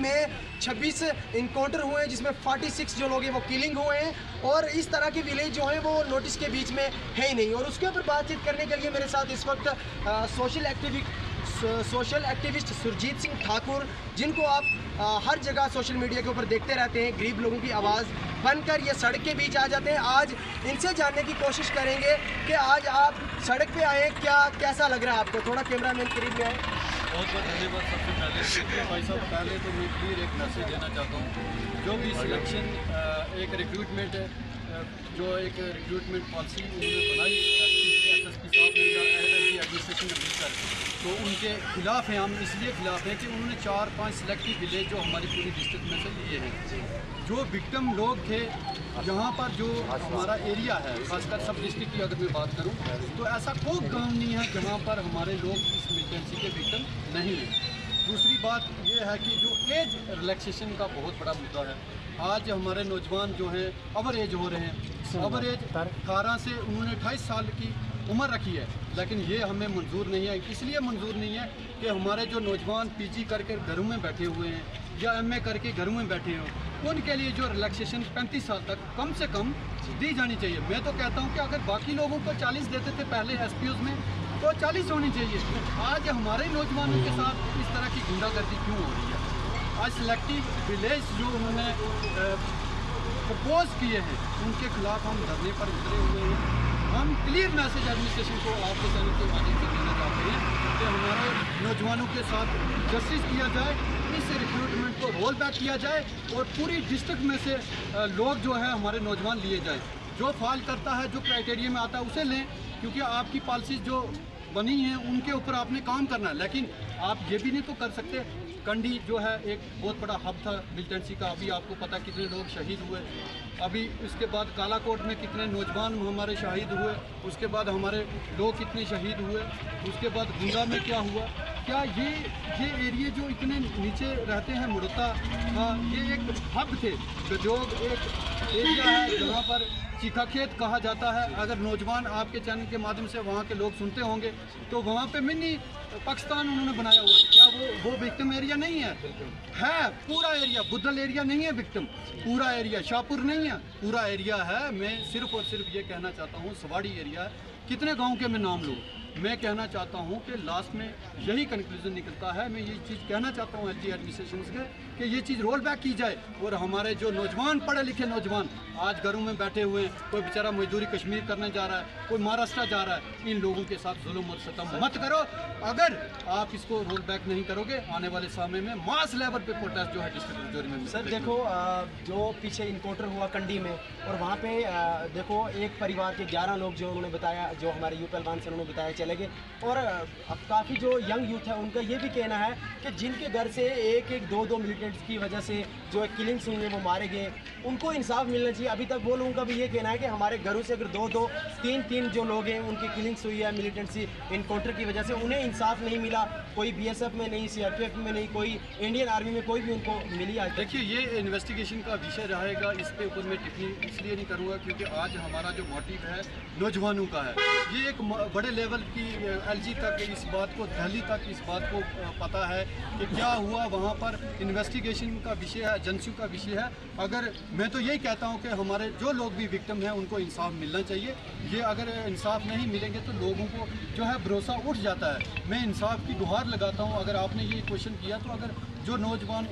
में 26 इनकाउंटर हुए हैं जिसमें 46 जो लोग हैं वो किलिंग हुए हैं और इस तरह के विलेज जो हैं वो नोटिस के बीच में है ही नहीं। और उसके ऊपर बातचीत करने के लिए मेरे साथ इस वक्त सोशल एक्टिविस्ट सुरजीत सिंह ठाकुर, जिनको आप हर जगह सोशल मीडिया के ऊपर देखते रहते हैं, गरीब लोगों की आवाज़ बनकर ये सड़क के बीच आ जाते हैं। आज इनसे जानने की कोशिश करेंगे कि आज आप सड़क पे आए, कैसा लग रहा है आपको? थोड़ा कैमरा मैन करीब में आए। बहुत बहुत धन्यवाद। सबसे पहले भाई साहब, पहले तो मैं क्लियर एक मैसेज देना चाहता हूँ। जो भी सिलेक्शन एक रिक्रूटमेंट जो एक रिक्रूटमेंट पॉलिसी उन्होंने बनाई SSP साहब ने या एडमिनिस्ट्रेशन ने मिलकर, तो उनके खिलाफ हैं हम। इसलिए खिलाफ हैं कि उन्होंने 4-5 सिलेक्टिव विलेज जो हमारी पूरी डिस्ट्रिक्ट में से लिए हैं। जो विक्टिम लोग थे यहाँ पर, जो हमारा एरिया है, खासकर सब डिस्ट्रिक्ट की अगर मैं बात करूँ, तो ऐसा कोई गांव नहीं है जहाँ पर हमारे लोग इस मिलिटेंसी के विक्टिम नहीं हैं। दूसरी बात ये है कि जो एज रिलैक्सेशन का बहुत बड़ा मुद्दा है। आज हमारे नौजवान जो हैं ओवर एज हो रहे हैं। ओवर एज 18 से उन्होंने 28 साल की उम्र रखी है, लेकिन ये हमें मंजूर नहीं है। इसलिए मंजूर नहीं है कि हमारे जो नौजवान PG करके घरों में बैठे हुए हैं या MA करके घरों में बैठे हों, उनके लिए जो रिलैक्सेशन 35 साल तक कम से कम दी जानी चाहिए। मैं तो कहता हूँ कि अगर बाकी लोगों को 40 देते थे पहले SPOs में, तो 40 होनी चाहिए। आज हमारे नौजवानों के साथ इस तरह की गुंडागर्दी क्यों हो रही है? आज सिलेक्टिव विलेज जो उन्होंने प्रपोज किए हैं, उनके खिलाफ हम धरने पर उतरे हुए हैं। हम क्लियर मैसेज एडमिनिस्ट्रेशन को आपके चैनल के माध्यम से देना चाहते हैं कि हमारे नौजवानों के साथ जस्टिस किया जाए, इस रिक्रूटमेंट को रोल बैक किया जाए और पूरी डिस्ट्रिक्ट में से लोग जो है हमारे नौजवान लिए जाए। जो फॉल करता है, जो क्राइटेरिया में आता है, उसे लें, क्योंकि आपकी पॉलिसी जो बनी है उनके ऊपर आपने काम करना है। लेकिन आप ये भी नहीं तो कर सकते। कंडी जो है एक बहुत बड़ा हब था मिलिटेंसी का। अभी आपको पता कितने लोग शहीद हुए। अभी उसके बाद कालाकोट में कितने नौजवान हमारे शहीद हुए। उसके बाद हमारे लोग कितने शहीद हुए। उसके बाद गुंडा में क्या हुआ। क्या ये एरिया जो इतने नीचे रहते हैं, मुड़ता, ये एक हब थे। गजोग एक एरिया है जहाँ पर चीखा खेत कहा जाता है। अगर नौजवान आपके चैनल के माध्यम से वहाँ के लोग सुनते होंगे, तो वहाँ पे मिनी पाकिस्तान उन्होंने बनाया हुआ है। क्या वो विक्टिम एरिया नहीं है? है पूरा एरिया। बुद्धल एरिया नहीं है विक्टिम, पूरा एरिया। शाहपुर नहीं है, पूरा एरिया है। मैं सिर्फ और सिर्फ ये कहना चाहता हूँ, सवाड़ी एरिया है। कितने गाँव के मैं नाम लूँ? मैं कहना चाहता हूँ कि लास्ट में यही कंक्लूजन निकलता है। मैं ये चीज़ कहना चाहता हूँ LG एडमिनिस्ट्रेशन से कि ये चीज़ रोल बैक की जाए और हमारे जो नौजवान, पढ़े लिखे नौजवान आज घरों में बैठे हुए हैं, कोई बेचारा मजदूरी कश्मीर करने जा रहा है, कोई महाराष्ट्र जा रहा है, इन लोगों के साथ जुल्म और सितम मत करो। अगर आप इसको रोल बैक नहीं करोगे, आने वाले समय में मास लेवल पे प्रोटेस्ट जो है डिस्ट्रिक्ट राजौरी में। सर देखो, जो पीछे इनकाउंटर हुआ कंडी में, और वहाँ पे देखो एक परिवार के 11 लोग जो उन्होंने बताया, जो हमारे यूथ पहलवान से उन्होंने बताया चले गए। और अब काफ़ी जो यंग यूथ है उनका ये भी कहना है कि जिनके घर से एक 2 मिलिटेंट्स की वजह से जो किलिंग्स हुई हैं वो मारे गए, उनको इंसाफ मिलना चाहिए। अभी तक वो लोगों का भी ये कहना है कि हमारे घरों से अगर 2-2, 3-3 जो लोग हैं उनकी किलिंग्स हुई है मिलिटेंसी इनकाउंटर की वजह से, उन्हें इंसाफ नहीं मिला। कोई BSF में नहीं, CRPF में नहीं, कोई इंडियन आर्मी में कोई भी उनको मिली। आज देखिए, ये इन्वेस्टिगेशन का विषय रहेगा। इसके ऊपर मैं टिप्पणी इसलिए नहीं करूँगा क्योंकि आज हमारा जो मोटिव है नौजवानों का है। ये एक बड़े लेवल की LG तक इस बात को, दिल्ली तक इस बात को पता है कि क्या हुआ वहाँ पर। इन्वेस्टिगेशन का विषय है, एजेंसियों का विषय है। अगर मैं तो यही कहता हूँ कि हमारे जो लोग भी विक्टिम हैं उनको इंसाफ मिलना चाहिए। ये अगर इंसाफ नहीं मिलेंगे तो लोगों को जो है भरोसा उठ जाता है। मैं इंसाफ की गुहार लगाता हूँ। अगर आपने ये क्वेश्चन किया, तो अगर जो नौजवान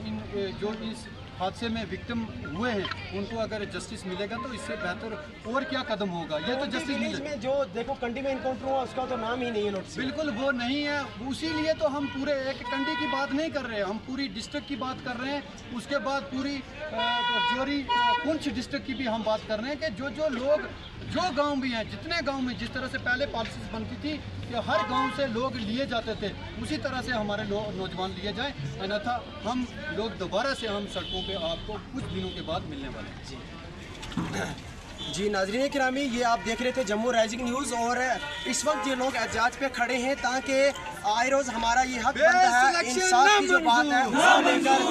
जो इस हादसे में विक्टिम हुए हैं उनको अगर जस्टिस मिलेगा तो इससे बेहतर और क्या कदम होगा। ये तो जस्टिस में जो देखो कंडी में इनकाउंटर हुआ उसका तो नाम ही नहीं है नोटिस। बिल्कुल वो नहीं है। उसी लिए तो हम पूरे एक कंडी की बात नहीं कर रहे हैं, हम पूरी डिस्ट्रिक्ट की बात कर रहे हैं। उसके बाद पूरी राजौरी, पुंछ डिस्ट्रिक्ट की भी हम बात कर रहे हैं कि जो लोग, जो गांव भी हैं, जितने गांव में जिस तरह से पहले पॉलिसीज बनती थी कि हर गांव से लोग लिए जाते थे, उसी तरह से हमारे नौजवान लिए जाएं। अन्यथा हम लोग दोबारा से हम सड़कों पे आपको कुछ दिनों के बाद मिलने वाले हैं। जी नाज़रीन किरामी, ये आप देख रहे थे जम्मू राइजिंग न्यूज़। और इस वक्त ये लोग एहतजाज पे खड़े हैं ताकि आए रोज़ हमारा ये हक बनता है, इंसाफ की जो बात है उसको लेकर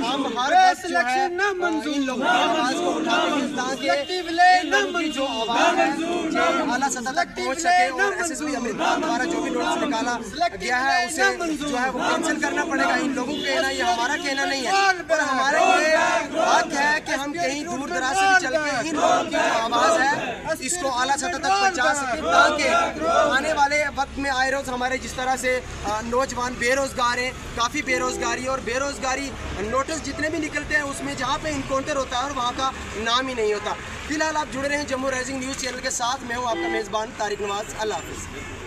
हम हर वक्त जो है इन लोगों की आवाज़ को उठाते हैं ताकि इन लोगों की जो आवाज़ है जो आला सतह तक पहुँच सके और SSP अमृतपाल द्वारा जो भी नोटिस निकाला गया है उसे जो है वो कैंसिल करना पड़ेगा। इन लोगों का कहना, ये हमारा कहना नहीं है और हमारे ये हक है कि हम कहीं दूर दराज से भी चल के इन लोगों की जो आवाज़ है इसको आला सतह तक पहुँचा सके ताकि आने वाले वक्त में आए रोज़ हमारे जिस तरह से नौजवान बेरोज़गार हैं, काफ़ी बेरोज़गारी और बेरोज़गारी नोटिस जितने भी निकलते हैं उसमें जहाँ पे इनकाउंटर होता है और वहाँ का नाम ही नहीं होता। फिलहाल आप जुड़े रहें जम्मू राइजिंग न्यूज़ चैनल के साथ। मैं हूँ आपका मेज़बान तारिक नवाज़। अल्लाह हाफ़िज़।